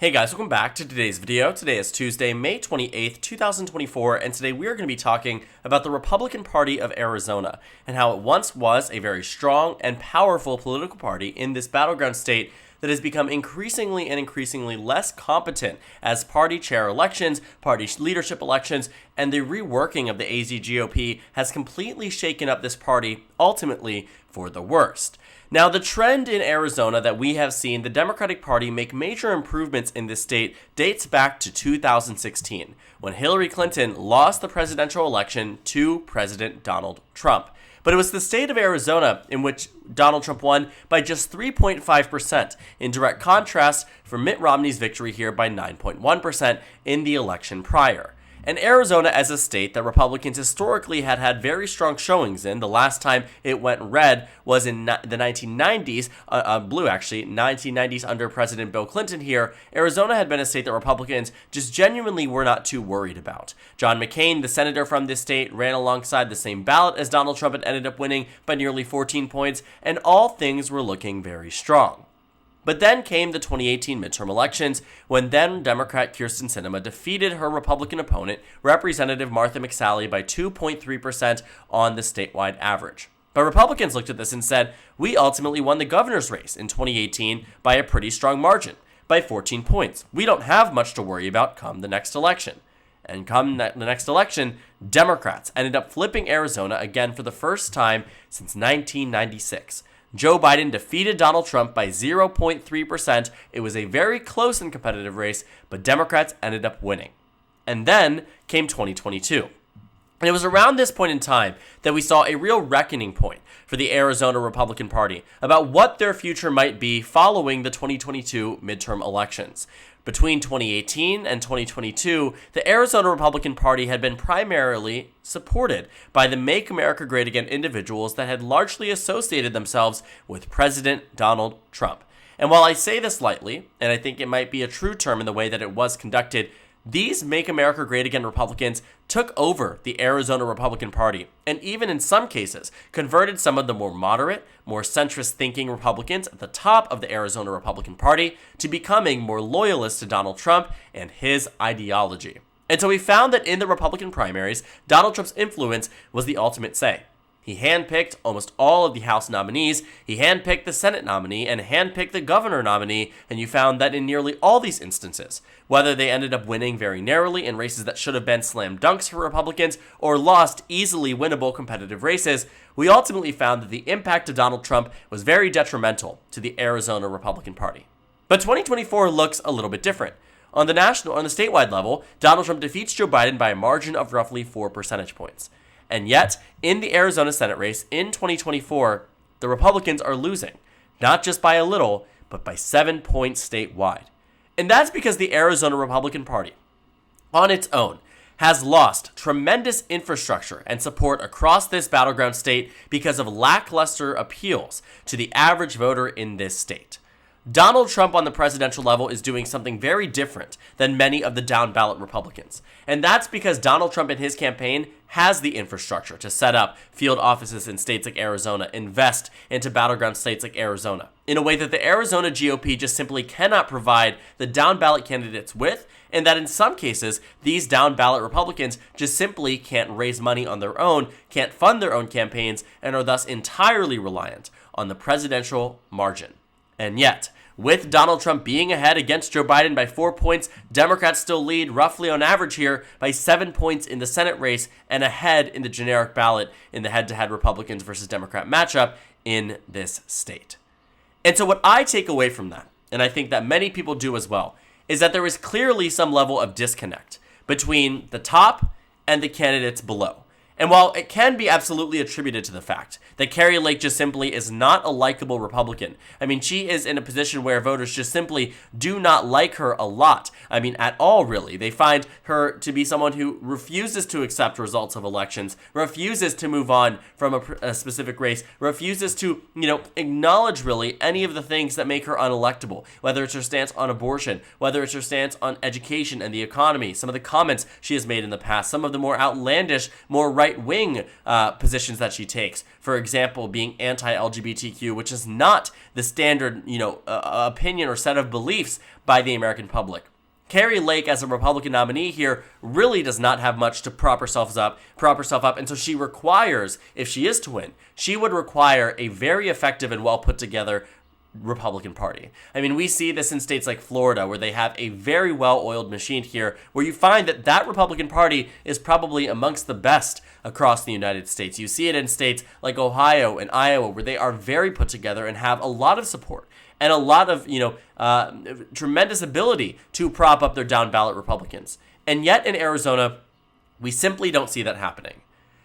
Hey guys, welcome back to today's video. Today is Tuesday, May 28th, 2024, and today we are going to be talking about the Republican Party of Arizona and how it once was a very strong and powerful political party in this battleground state that has become increasingly less competent as party chair elections, party leadership elections, and the reworking of the AZ GOP has completely shaken up this party, ultimately for the worst. Now, the trend in Arizona that we have seen the Democratic Party make major improvements in this state dates back to 2016, when Hillary Clinton lost the presidential election to President Donald Trump. But it was the state of Arizona in which Donald Trump won by just 3.5%, in direct contrast for Mitt Romney's victory here by 9.1% in the election prior. And Arizona as a state that Republicans historically had very strong showings in. The last time it went red was in the 1990s, blue actually, 1990s under President Bill Clinton here. Arizona had been a state that Republicans just genuinely were not too worried about. John McCain, the senator from this state, ran alongside the same ballot as Donald Trump and ended up winning by nearly 14 points, and all things were looking very strong. But then came the 2018 midterm elections, when then Democrat Kyrsten Sinema defeated her Republican opponent, Representative Martha McSally, by 2.3% on the statewide average. But Republicans looked at this and said, we ultimately won the governor's race in 2018 by a pretty strong margin, by 14 points. We don't have much to worry about come the next election. And come the next election, Democrats ended up flipping Arizona again for the first time since 1996. Joe Biden defeated Donald Trump by 0.3%. It was a very close and competitive race, but Democrats ended up winning. And then came 2022. And it was around this point in time that we saw a real reckoning point for the Arizona Republican Party about what their future might be following the 2022 midterm elections. Between 2018 and 2022, the Arizona Republican Party had been primarily supported by the Make America Great Again individuals that had largely associated themselves with President Donald Trump. And while I say this lightly, and I think it might be a true term in the way that it was conducted, these Make America Great Again Republicans took over the Arizona Republican Party and even in some cases converted some of the more moderate, more centrist thinking Republicans at the top of the Arizona Republican Party to becoming more loyalist to Donald Trump and his ideology. And so we found that in the Republican primaries, Donald Trump's influence was the ultimate say. He handpicked almost all of the House nominees, he handpicked the Senate nominee, and handpicked the governor nominee, and you found that in nearly all these instances, whether they ended up winning very narrowly in races that should have been slam dunks for Republicans, or lost easily winnable competitive races, we ultimately found that the impact of Donald Trump was very detrimental to the Arizona Republican Party. But 2024 looks a little bit different. On the statewide level, Donald Trump defeats Joe Biden by a margin of roughly 4 percentage points. And yet, in the Arizona Senate race in 2024, the Republicans are losing, not just by a little, but by 7 points statewide. And that's because the Arizona Republican Party, on its own, has lost tremendous infrastructure and support across this battleground state because of lackluster appeals to the average voter in this state. Donald Trump on the presidential level is doing something very different than many of the down-ballot Republicans. And that's because Donald Trump and his campaign has the infrastructure to set up field offices in states like Arizona, invest into battleground states like Arizona, in a way that the Arizona GOP just simply cannot provide the down-ballot candidates with, and that in some cases, these down-ballot Republicans just simply can't raise money on their own, can't fund their own campaigns, and are thus entirely reliant on the presidential margin. And yet, with Donald Trump being ahead against Joe Biden by 4 points, Democrats still lead roughly on average here by 7 points in the Senate race and ahead in the generic ballot in the head-to-head Republicans versus Democrat matchup in this state. And so what I take away from that, and I think that many people do as well, is that there is clearly some level of disconnect between the top and the candidates below. And while it can be absolutely attributed to the fact that Kari Lake just simply is not a likable Republican, I mean, she is in a position where voters just simply do not like her a lot. I mean, at all, really. They find her to be someone who refuses to accept results of elections, refuses to move on from a specific race, refuses to, acknowledge really any of the things that make her unelectable, whether it's her stance on abortion, whether it's her stance on education and the economy, some of the comments she has made in the past, some of the more outlandish, more right-wing positions that she takes. For example, being anti-LGBTQ, which is not the standard, opinion or set of beliefs by the American public. Kari Lake, as a Republican nominee here, really does not have much to prop herself up, and so she requires, if she is to win, she would require a very effective and well put together Republican Party. I mean, we see this in states like Florida, where they have a very well-oiled machine here, where you find that Republican Party is probably amongst the best across the United States. You see it in states like Ohio and Iowa, where they are very put together and have a lot of support and a lot of, tremendous ability to prop up their down-ballot Republicans. And yet in Arizona, we simply don't see that happening.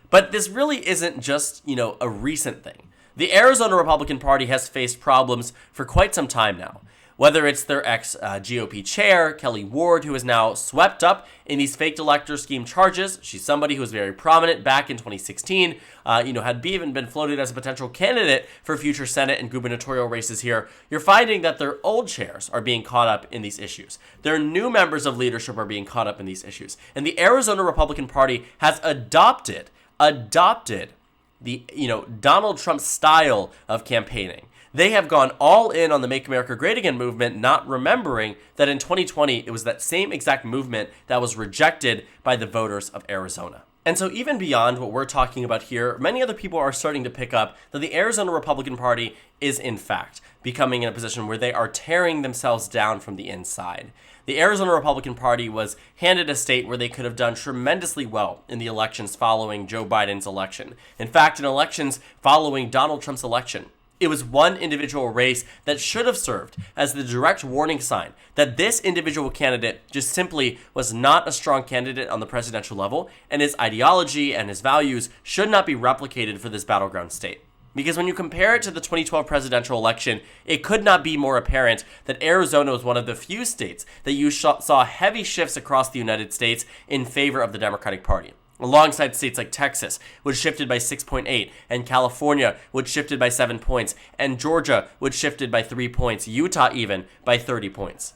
But this really isn't just, a recent thing. The Arizona Republican Party has faced problems for quite some time now. Whether it's their ex-GOP chair, Kelly Ward, who is now swept up in these faked elector scheme charges. She's somebody who was very prominent back in 2016, had even been floated as a potential candidate for future Senate and gubernatorial races here. You're finding that their old chairs are being caught up in these issues. Their new members of leadership are being caught up in these issues. And the Arizona Republican Party has adopted the, Donald Trump style of campaigning. They have gone all in on the Make America Great Again movement, not remembering that in 2020, it was that same exact movement that was rejected by the voters of Arizona. And so even beyond what we're talking about here, many other people are starting to pick up that the Arizona Republican Party is, in fact, becoming in a position where they are tearing themselves down from the inside. The Arizona Republican Party was handed a state where they could have done tremendously well in the elections following Joe Biden's election. In fact, in elections following Donald Trump's election, it was one individual race that should have served as the direct warning sign that this individual candidate just simply was not a strong candidate on the presidential level, and his ideology and his values should not be replicated for this battleground state. Because when you compare it to the 2012 presidential election, it could not be more apparent that Arizona was one of the few states that you saw heavy shifts across the United States in favor of the Democratic Party. Alongside states like Texas, which shifted by 6.8, and California, which shifted by 7 points, and Georgia, which shifted by 3 points, Utah even by 30 points.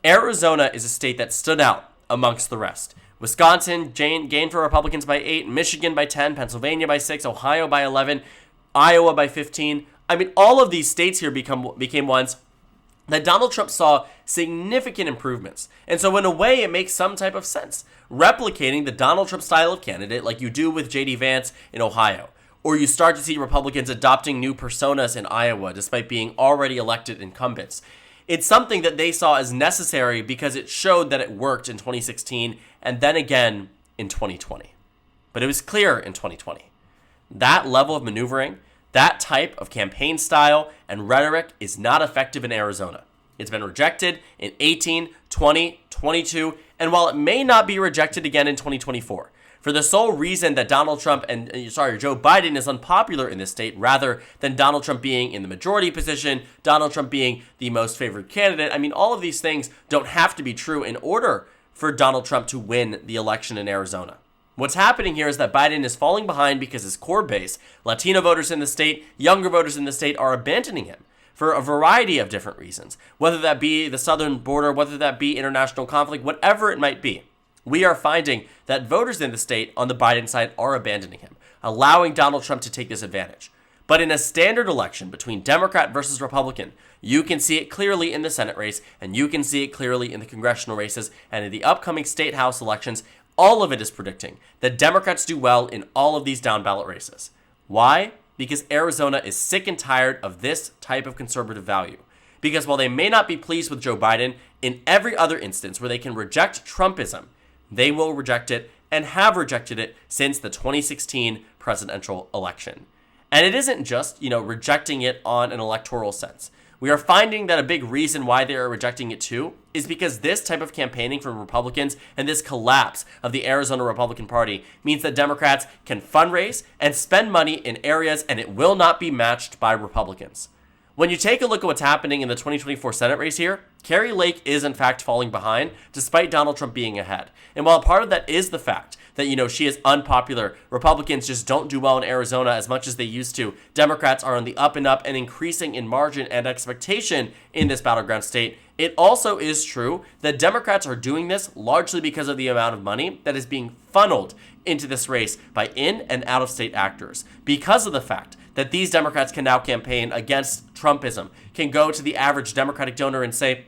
Arizona is a state that stood out amongst the rest. Wisconsin gained for Republicans by 8, Michigan by 10, Pennsylvania by 6, Ohio by 11, Iowa by 15. I mean, all of these states here became ones that Donald Trump saw significant improvements. And so in a way, it makes some type of sense. Replicating the Donald Trump style of candidate like you do with J.D. Vance in Ohio. Or you start to see Republicans adopting new personas in Iowa despite being already elected incumbents. It's something that they saw as necessary because it showed that it worked in 2016 and then again in 2020. But it was clear in 2020. That level of maneuvering, that type of campaign style and rhetoric is not effective in Arizona. It's been rejected in 18, 20, 22, and while it may not be rejected again in 2024, for the sole reason that Joe Biden is unpopular in this state rather than Donald Trump being in the majority position, Donald Trump being the most favored candidate. I mean, all of these things don't have to be true in order for Donald Trump to win the election in Arizona. What's happening here is that Biden is falling behind because his core base, Latino voters in the state, younger voters in the state, are abandoning him for a variety of different reasons, whether that be the southern border, whether that be international conflict, whatever it might be. We are finding that voters in the state on the Biden side are abandoning him, allowing Donald Trump to take this advantage. But in a standard election between Democrat versus Republican, you can see it clearly in the Senate race, and you can see it clearly in the congressional races, and in the upcoming state house elections. All of it is predicting that Democrats do well in all of these down-ballot races. Why? Because Arizona is sick and tired of this type of conservative value. Because while they may not be pleased with Joe Biden, in every other instance where they can reject Trumpism, they will reject it and have rejected it since the 2016 presidential election. And it isn't just, rejecting it on an electoral sense. We are finding that a big reason why they are rejecting it too is because this type of campaigning from Republicans and this collapse of the Arizona Republican Party means that Democrats can fundraise and spend money in areas and it will not be matched by Republicans. When you take a look at what's happening in the 2024 Senate race here, Kari Lake is in fact falling behind despite Donald Trump being ahead. And while part of that is the fact that, she is unpopular, Republicans just don't do well in Arizona as much as they used to. Democrats are on the up and up and increasing in margin and expectation in this battleground state. It also is true that Democrats are doing this largely because of the amount of money that is being funneled into this race by in and out of state actors. Because of the fact that these Democrats can now campaign against Trumpism, can go to the average Democratic donor and say,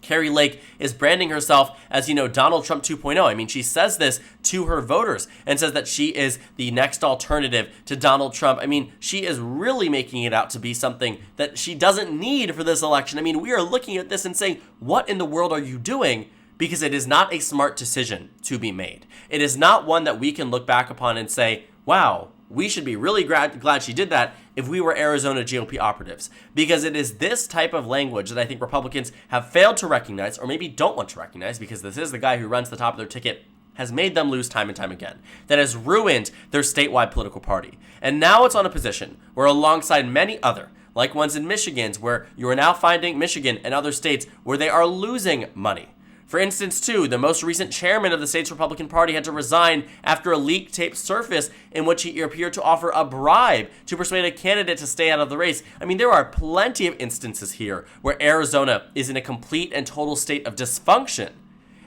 Kari Lake is branding herself as, Donald Trump 2.0. I mean, she says this to her voters and says that she is the next alternative to Donald Trump. I mean, she is really making it out to be something that she doesn't need for this election. I mean, we are looking at this and saying, what in the world are you doing? Because it is not a smart decision to be made. It is not one that we can look back upon and say, wow, we should be really glad she did that if we were Arizona GOP operatives. Because it is this type of language that I think Republicans have failed to recognize, or maybe don't want to recognize, because this is the guy who runs the top of their ticket, has made them lose time and time again. That has ruined their statewide political party. And now it's on a position where, alongside many other, like ones in Michigan, where you are now finding Michigan and other states where they are losing money. For instance, too, the most recent chairman of the state's Republican Party had to resign after a leaked tape surfaced in which he appeared to offer a bribe to persuade a candidate to stay out of the race. I mean, there are plenty of instances here where Arizona is in a complete and total state of dysfunction,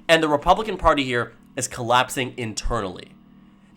and the Republican Party here is collapsing internally.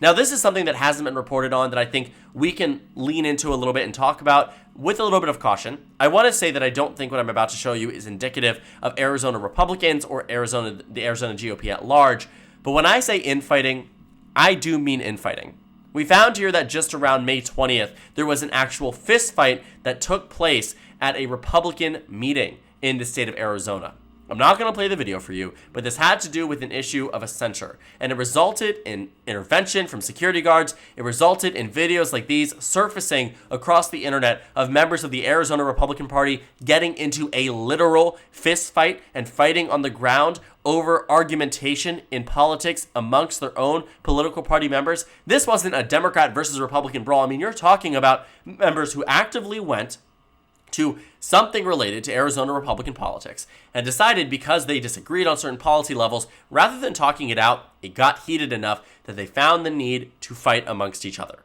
Now, this is something that hasn't been reported on that I think we can lean into a little bit and talk about with a little bit of caution. I want to say that I don't think what I'm about to show you is indicative of Arizona Republicans or the Arizona GOP at large. But when I say infighting, I do mean infighting. We found here that just around May 20th, there was an actual fist fight that took place at a Republican meeting in the state of Arizona. I'm not going to play the video for you, but this had to do with an issue of a censure, and it resulted in intervention from security guards. It resulted in videos like these surfacing across the internet of members of the Arizona Republican Party getting into a literal fist fight and fighting on the ground over argumentation in politics amongst their own political party members. This wasn't a Democrat versus Republican brawl. I mean, you're talking about members who actively went to something related to Arizona Republican politics and decided, because they disagreed on certain policy levels, rather than talking it out, it got heated enough that they found the need to fight amongst each other.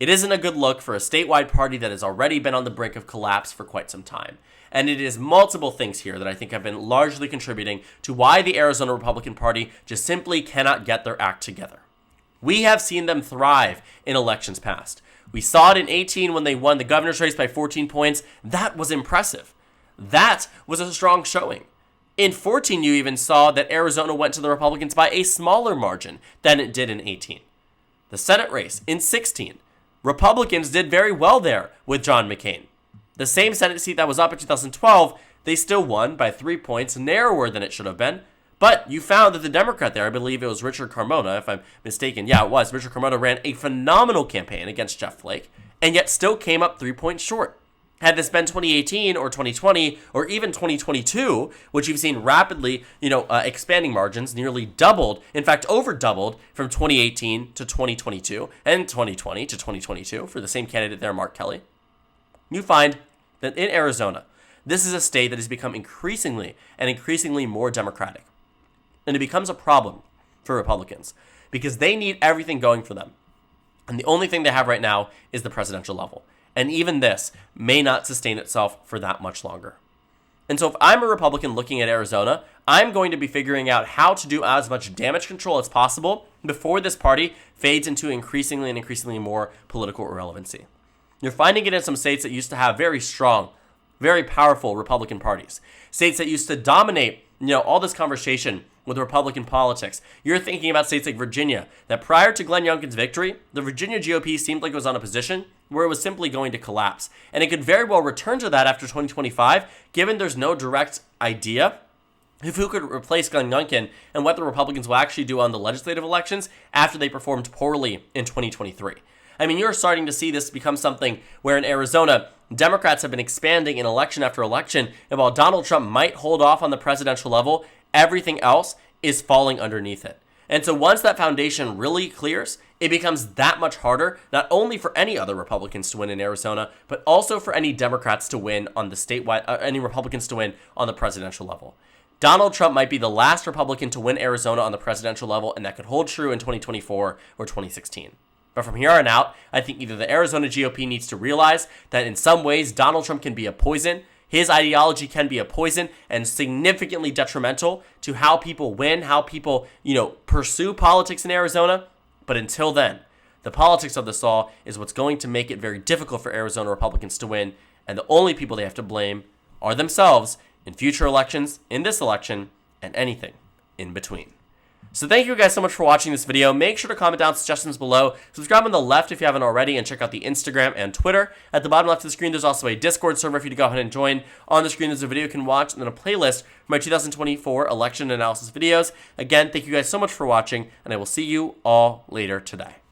It isn't a good look for a statewide party that has already been on the brink of collapse for quite some time. And it is multiple things here that I think have been largely contributing to why the Arizona Republican Party just simply cannot get their act together. We have seen them thrive in elections past. We saw it in 2018 when they won the governor's race by 14 points. That was impressive. That was a strong showing. In 2014, you even saw that Arizona went to the Republicans by a smaller margin than it did in 2018. The Senate race in 2016, Republicans did very well there with John McCain. The same Senate seat that was up in 2012, they still won by 3 points, narrower than it should have been. But you found that the Democrat there, I believe it was Richard Carmona, if I'm mistaken. Yeah, it was. Richard Carmona ran a phenomenal campaign against Jeff Flake, and yet still came up 3 points short. Had this been 2018 or 2020 or even 2022, which you've seen rapidly, expanding margins, nearly doubled, in fact, over doubled from 2018 to 2022 and 2020 to 2022 for the same candidate there, Mark Kelly. You find that in Arizona, this is a state that has become increasingly more Democratic. And it becomes a problem for Republicans because they need everything going for them. And the only thing they have right now is the presidential level. And even this may not sustain itself for that much longer. And so if I'm a Republican looking at Arizona, I'm going to be figuring out how to do as much damage control as possible before this party fades into increasingly more political irrelevancy. You're finding it in some states that used to have very strong, very powerful Republican parties. States that used to dominate, all this conversation with Republican politics. You're thinking about states like Virginia, that prior to Glenn Youngkin's victory, the Virginia GOP seemed like it was on a position where it was simply going to collapse. And it could very well return to that after 2025, given there's no direct idea of who could replace Glenn Youngkin and what the Republicans will actually do on the legislative elections after they performed poorly in 2023. I mean, you're starting to see this become something where in Arizona, Democrats have been expanding in election after election, and while Donald Trump might hold off on the presidential level, everything else is falling underneath it. And so once that foundation really clears, it becomes that much harder, not only for any other Republicans to win in Arizona, but also for any Democrats to win on the statewide, any Republicans to win on the presidential level. Donald Trump might be the last Republican to win Arizona on the presidential level, and that could hold true in 2024 or 2016. But from here on out, I think either the Arizona GOP needs to realize that in some ways Donald Trump can be a poison, his ideology can be a poison and significantly detrimental to how people win, how people, pursue politics in Arizona. But until then, the politics of this all is what's going to make it very difficult for Arizona Republicans to win, and the only people they have to blame are themselves in future elections, in this election, and anything in between. So thank you guys so much for watching this video. Make sure to comment down suggestions below. Subscribe on the left if you haven't already, and check out the Instagram and Twitter. At the bottom left of the screen, there's also a Discord server for you to go ahead and join. On the screen, there's a video you can watch, and then a playlist for my 2024 election analysis videos. Again, thank you guys so much for watching, and I will see you all later today.